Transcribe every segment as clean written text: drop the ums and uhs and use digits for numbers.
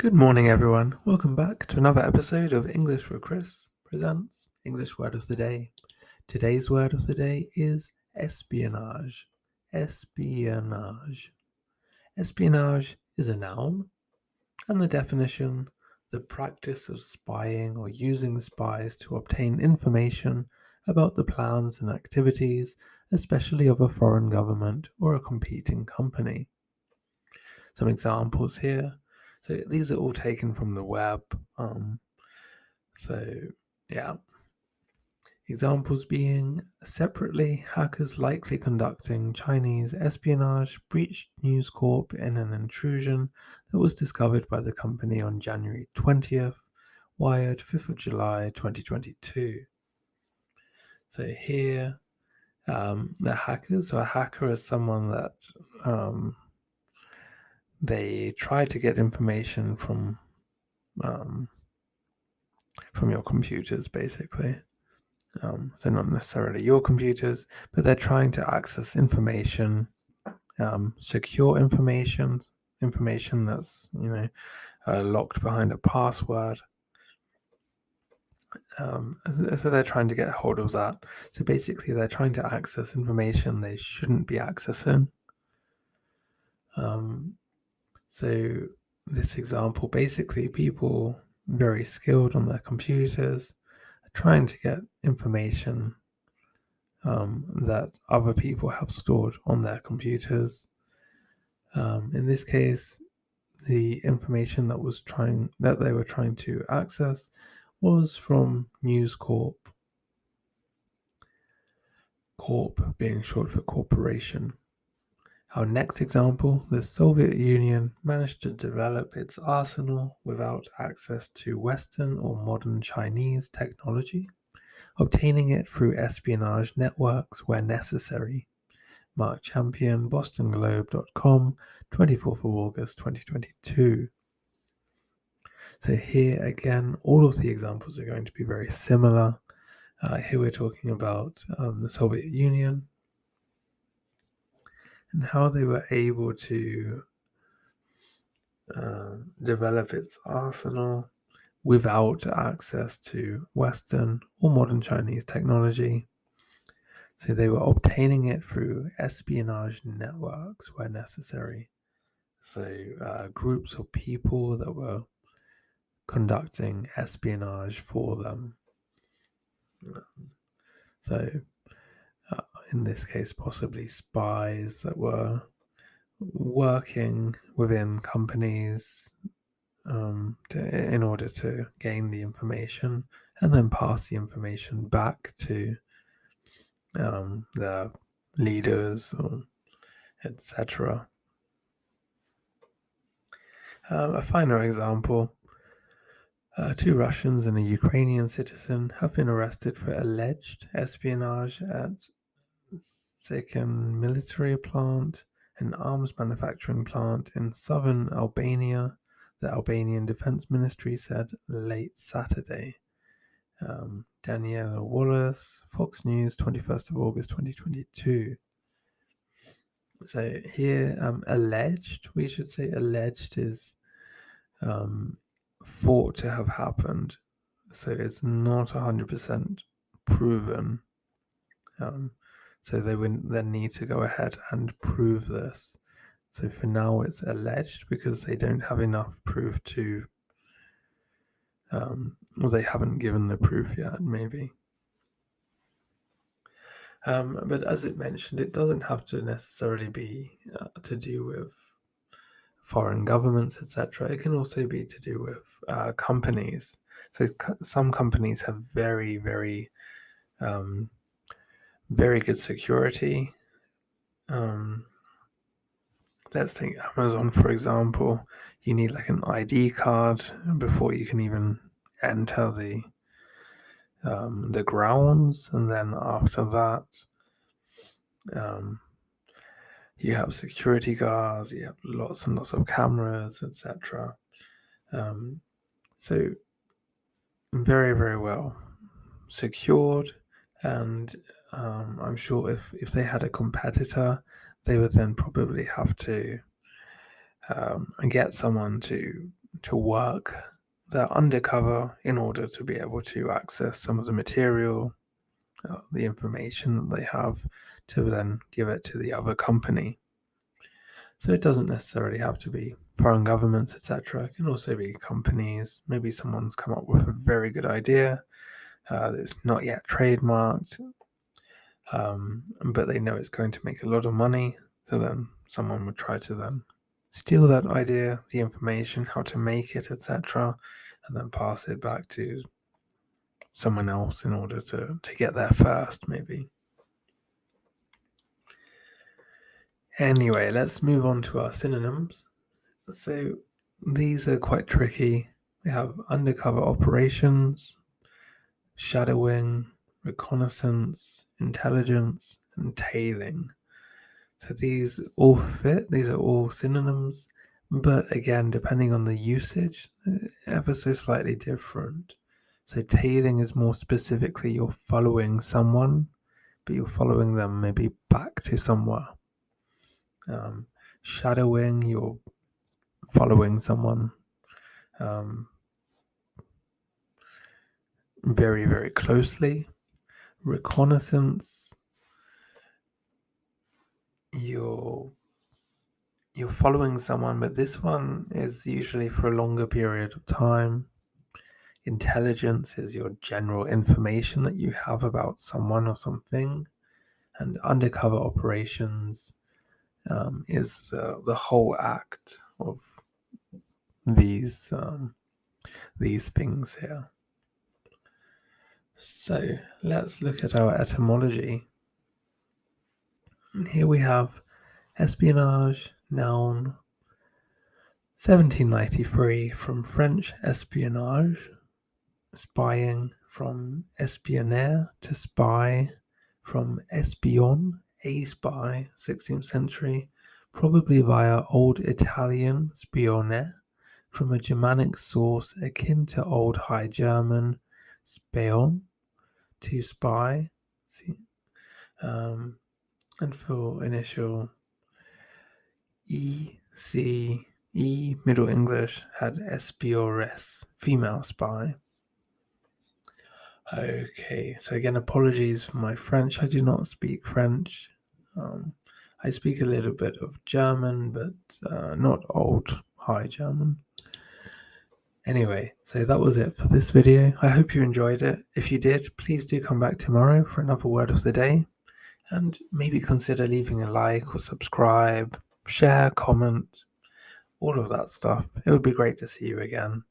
Good morning, everyone. Welcome back to another episode of English for Chris presents English Word of the Day. Today's word of the day is espionage. Espionage. Espionage is a noun, and the definition: the practice of spying or using spies to obtain information about the plans and activities, especially of a foreign government or a competing company. Some examples here. So these are all taken from the web. Yeah. Examples being: separately, hackers likely conducting Chinese espionage breached News Corp in an intrusion that was discovered by the company on January 20th, Wired 5th of July 2022. So here, the hackers, so a hacker is someone that they try to get information from your computers, basically. So not necessarily your computers, but they're trying to access information, secure information that's locked behind a password. So they're trying to get a hold of that. So basically, they're trying to access information they shouldn't be accessing. So this example, basically, people very skilled on their computers are trying to get information that other people have stored on their computers. In this case, the information that they were trying to access was from News Corp. Corp being short for corporation. Our next example: the Soviet Union managed to develop its arsenal without access to Western or modern Chinese technology, obtaining it through espionage networks where necessary. Mark Champion, BostonGlobe.com, 24th of August 2022. So here again, all of the examples are going to be very similar. Here we're talking about the Soviet Union and how they were able to develop its arsenal without access to Western or modern Chinese technology. So they were obtaining it through espionage networks where necessary. So groups of people that were conducting espionage for them. So in this case, possibly spies that were working within companies in order to gain the information and then pass the information back to the leaders, etc. A final example: two Russians and a Ukrainian citizen have been arrested for alleged espionage at Second military plant, an arms manufacturing plant in southern Albania, the Albanian Defense Ministry said late Saturday. Daniela Wallace, Fox News, 21st of August 2022. So here, alleged, we should say alleged is thought to have happened. So it's not 100% proven. So they would then need to go ahead and prove this. So for now, it's alleged because they don't have enough proof to, or they haven't given the proof yet, maybe. But as it mentioned, it doesn't have to necessarily be to do with foreign governments, etc. It can also be to do with companies. So some companies have very, very, very good security. Let's take Amazon, for example. You need like an ID card before you can even enter the grounds, and then after that, you have security guards, you have lots and lots of cameras, etc. So very, very well secured, and I'm sure if they had a competitor, they would then probably have to get someone to to work. They're undercover in order to be able to access some of the material, the information that they have, to then give it to the other company. So it doesn't necessarily have to be foreign governments, etc. It can also be companies. Maybe someone's come up with a very good idea that's not yet trademarked, but they know it's going to make a lot of money. So then someone would try to then steal that idea, the information, how to make it, etc., and then pass it back to someone else in order to get there first, maybe. Anyway, let's move on to our synonyms. So these are quite tricky. We have undercover operations, shadowing, reconnaissance, intelligence, and tailing. So these all fit, these are all synonyms, but again, depending on the usage, ever so slightly different. So tailing is more specifically you're following someone, but you're following them maybe back to somewhere. Shadowing, you're following someone very, very closely. Reconnaissance, you're following someone, but this one is usually for a longer period of time. Intelligence is your general information that you have about someone or something, and undercover operations is the whole act of these things here. So let's look at our etymology. And here we have espionage, noun, 1793, from French espionnage, spying, from espionner, to spy, from espion, a spy, 16th century, probably via Old Italian spione, from a Germanic source akin to Old High German spion, to spy. See, and for initial E, Middle English had espiores, female spy. Okay, so again, apologies for my French. I do not speak French. I speak a little bit of German, but not Old High German. Anyway, so that was it for this video. I hope you enjoyed it. If you did, please do come back tomorrow for another word of the day. And maybe consider leaving a like or subscribe, share, comment, all of that stuff. It would be great to see you again.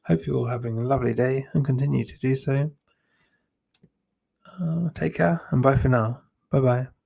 Hope you're all having a lovely day and continue to do so. Take care and bye for now. Bye bye.